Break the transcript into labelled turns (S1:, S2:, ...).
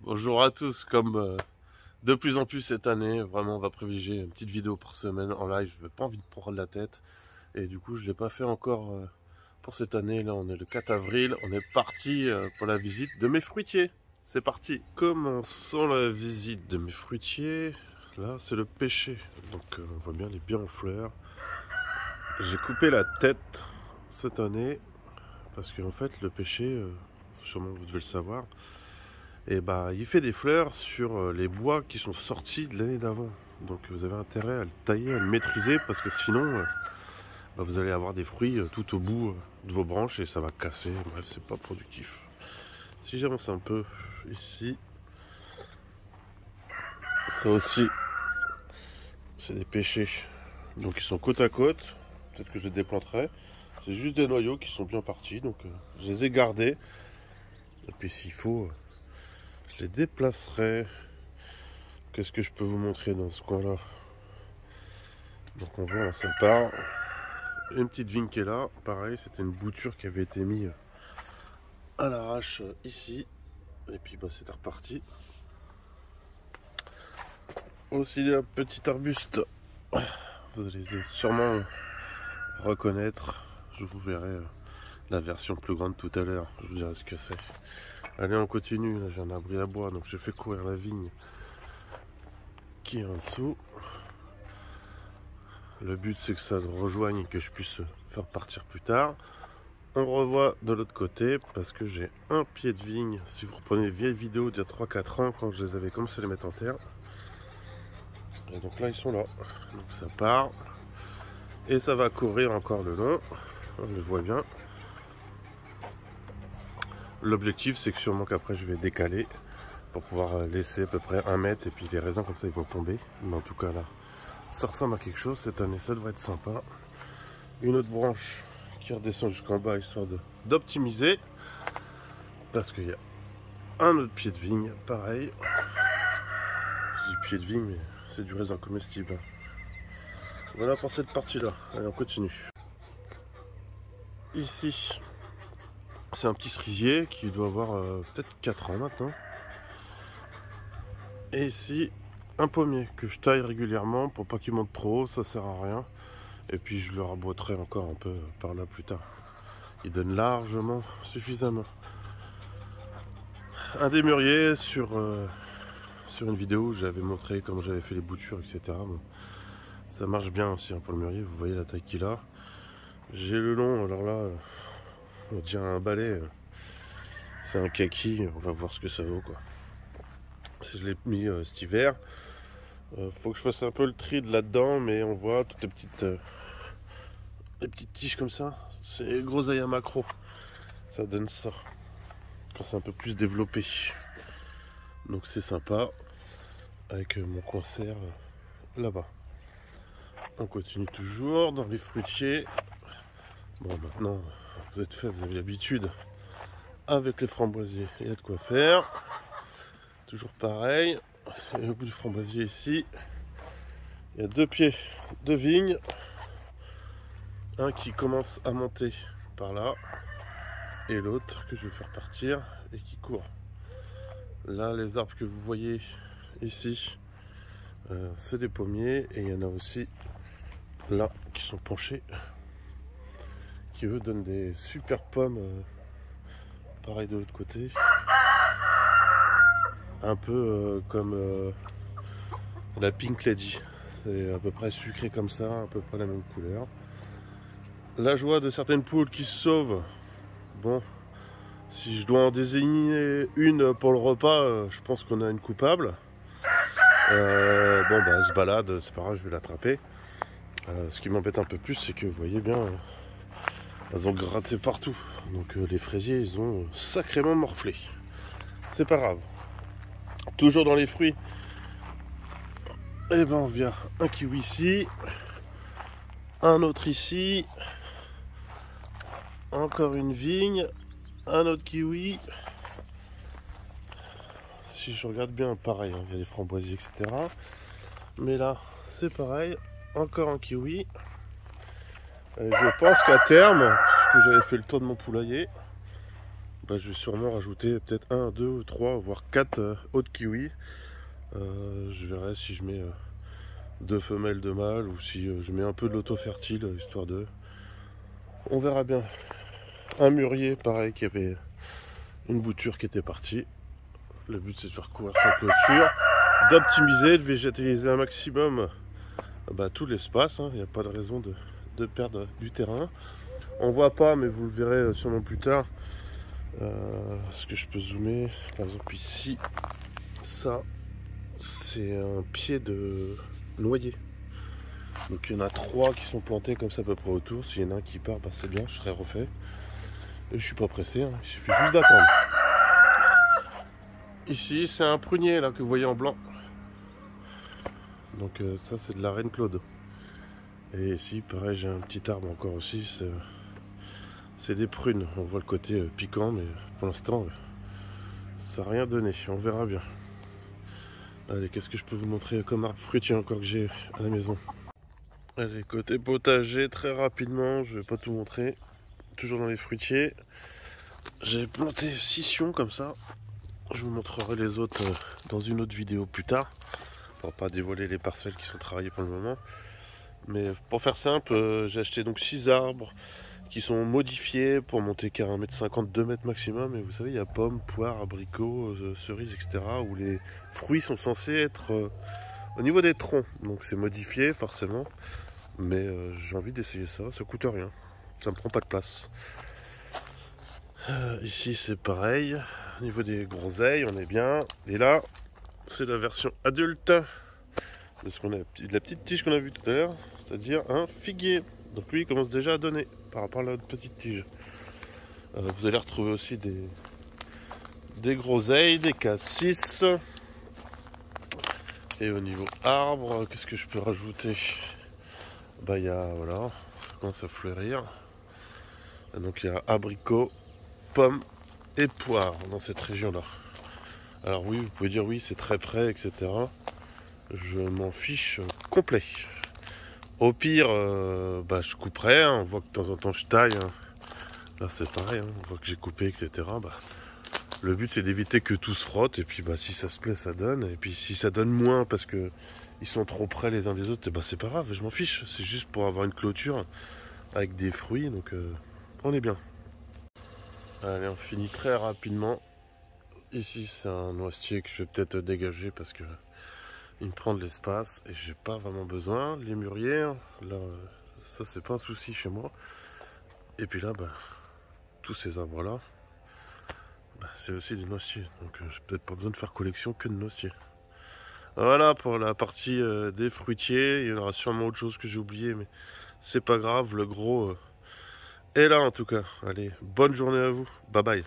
S1: Bonjour à tous, comme de plus en plus cette année, vraiment on va privilégier une petite vidéo par semaine en live, je n'ai pas envie de prendre la tête et du coup je ne l'ai pas fait encore pour cette année. Là on est le 4 avril, on est parti pour la visite de mes fruitiers. C'est parti. Commençons la visite de mes fruitiers. Là c'est le pêcher, donc on voit bien les biens en fleurs. J'ai coupé la tête cette année parce qu'en fait le pêcher, sûrement vous devez le savoir, et bah il fait des fleurs sur les bois qui sont sortis de l'année d'avant. Donc vous avez intérêt à le tailler, à le maîtriser, parce que sinon vous allez avoir des fruits tout au bout de vos branches et ça va casser. Bref, c'est pas productif. Si j'avance un peu ici, ça aussi c'est des pêchers. Donc ils sont côte à côte. Peut-être que je les déplanterai. C'est juste des noyaux qui sont bien partis, donc je les ai gardés. Et puis s'il faut, je les déplacerai. Qu'est-ce que je peux vous montrer dans ce coin-là? Donc on voit, là, ça part. Une petite vigne qui est là. Pareil, c'était une bouture qui avait été mise à l'arrache ici. Et puis bah, c'est reparti. Aussi un petit arbuste. Vous allez sûrement reconnaître. Je vous verrai la version plus grande tout à l'heure. Je vous dirai ce que c'est. Allez, on continue. Là, j'ai un abri à bois, donc je fais courir la vigne qui est en dessous. Le but c'est que ça rejoigne et que je puisse faire partir plus tard. On revoit de l'autre côté parce que j'ai un pied de vigne. Si vous reprenez les vieilles vidéos d'il y a 3-4 ans, quand je les avais commencé à les mettre en terre. Et donc là ils sont là. Donc ça part. Et ça va courir encore le long. On le voit bien. L'objectif c'est que sûrement qu'après je vais décaler pour pouvoir laisser à peu près 1 mètre. Et puis les raisins comme ça ils vont tomber. Mais en tout cas là, ça ressemble à quelque chose. Cette année ça devrait être sympa. Une autre branche qui redescend jusqu'en bas histoire d'optimiser, parce qu'il y a un autre pied de vigne pareil. Je dis pied de vigne mais c'est du raisin comestible. Voilà pour cette partie là. Allez, on continue. Ici c'est un petit cerisier qui doit avoir peut-être 4 ans maintenant. Et ici un pommier que je taille régulièrement pour pas qu'il monte trop haut, ça sert à rien. Et puis je le raboterai encore un peu par là plus tard. Il donne largement suffisamment. Un des mûriers sur une vidéo où j'avais montré comment j'avais fait les boutures, etc. Bon, ça marche bien aussi hein, pour le mûrier, vous voyez la taille qu'il a. J'ai le long, alors là, on dirait un balai. C'est un kaki, on va voir ce que ça vaut quoi. Si je l'ai mis cet hiver, faut que je fasse un peu le tri de là-dedans, mais on voit toutes les petites tiges comme ça. C'est groseille macro, ça donne ça quand c'est un peu plus développé. Donc c'est sympa avec mon concert là-bas. On continue toujours dans les fruitiers. Bon, maintenant vous êtes fait, vous avez l'habitude. Avec les framboisiers, il y a de quoi faire. Toujours pareil. Et au bout du framboisier ici, il y a 2 pieds de vigne. Un qui commence à monter par là et l'autre que je vais faire partir et qui court. Là, les arbres que vous voyez ici, c'est des pommiers, et il y en a aussi là qui sont penchés, qui eux donnent des super pommes. Pareil de l'autre côté, un peu comme la Pink Lady. C'est à peu près sucré comme ça, à peu près la même couleur. La joie de certaines poules qui se sauvent. Bon, si je dois en désigner une pour le repas, je pense qu'on a une coupable. Bon bah elle se balade, c'est pas grave, je vais l'attraper. Ce qui m'embête un peu plus, c'est que vous voyez bien, elles ont gratté partout. Donc les fraisiers, ils ont sacrément morflé. C'est pas grave. Toujours dans les fruits, et ben on vient un kiwi ici, un autre ici, encore une vigne, un autre kiwi. Si je regarde bien, pareil, hein, il y a des framboisiers, etc. Mais là, c'est pareil, encore un kiwi. Et je pense qu'à terme, puisque j'avais fait le tour de mon poulailler, bah, je vais sûrement rajouter peut-être 1, 2, 3, voire 4 autres kiwis. Je verrai si je mets 2 femelles, 2 mâles, ou si je mets un peu de l'auto-fertile, histoire de... On verra bien. Un mûrier, pareil, qui avait une bouture qui était partie. Le but, c'est de faire couvrir sa clôture, d'optimiser, de végétaliser un maximum tout l'espace. Il n'y a pas de raison de perdre du terrain. On voit pas, mais vous le verrez sûrement plus tard. Est-ce que je peux zoomer? Par exemple ici, ça c'est un pied de noyer. Donc il y en a 3 qui sont plantés comme ça à peu près autour. S'il y en a un qui part, c'est bien, je serai refait. Et je suis pas pressé, il suffit juste d'attendre. Ici c'est un prunier là que vous voyez en blanc. Donc ça c'est de la reine Claude. Et ici pareil, j'ai un petit arbre encore aussi. C'est des prunes. On voit le côté piquant, mais pour l'instant ça n'a rien donné. On verra bien. Allez, qu'est-ce que je peux vous montrer comme arbre fruitier encore que j'ai à la maison? Allez, côté potager, très rapidement, je vais pas tout montrer. Toujours dans les fruitiers. J'ai planté 6 sions comme ça. Je vous montrerai les autres dans une autre vidéo plus tard. Pour pas dévoiler les parcelles qui sont travaillées pour le moment. Mais pour faire simple, j'ai acheté donc 6 arbres qui sont modifiés pour monter qu'à 1,50 m, 2 mètres maximum. Et vous savez, il y a pommes, poires, abricots, cerises, etc. où les fruits sont censés être au niveau des troncs. Donc c'est modifié forcément. Mais j'ai envie d'essayer ça, ça coûte rien. Ça me prend pas de place. Ici c'est pareil. Au niveau des groseilles, on est bien. Et là, c'est la version adulte de ce qu'on a, de la petite tige qu'on a vue tout à l'heure, c'est-à-dire un figuier. Donc lui il commence déjà à donner par rapport à la petite tige. Vous allez retrouver aussi des groseilles, des cassis. Et au niveau arbre, qu'est-ce que je peux rajouter? Il y a, voilà, ça commence à fleurir. Et donc il y a abricots, pommes et poires dans cette région-là. Alors oui, vous pouvez dire oui, c'est très près, etc. Je m'en fiche complet. Au pire, je couperai, on voit que de temps en temps je taille. Là c'est pareil, on voit que j'ai coupé, etc. Le but c'est d'éviter que tout se frotte, et puis si ça se plaît, ça donne. Et puis si ça donne moins parce que ils sont trop près les uns des autres, c'est pas grave, je m'en fiche. C'est juste pour avoir une clôture avec des fruits, donc on est bien. Allez, on finit très rapidement. Ici c'est un noisetier que je vais peut-être dégager parce que il me prend de l'espace et j'ai pas vraiment besoin. Les mûriers, là, ça c'est pas un souci chez moi. Et puis là, tous ces arbres là, c'est aussi des noisetiers. Donc j'ai peut-être pas besoin de faire collection que de noisetiers. Voilà pour la partie des fruitiers. Il y en aura sûrement autre chose que j'ai oublié, mais c'est pas grave. Le gros est là en tout cas. Allez, bonne journée à vous. Bye bye.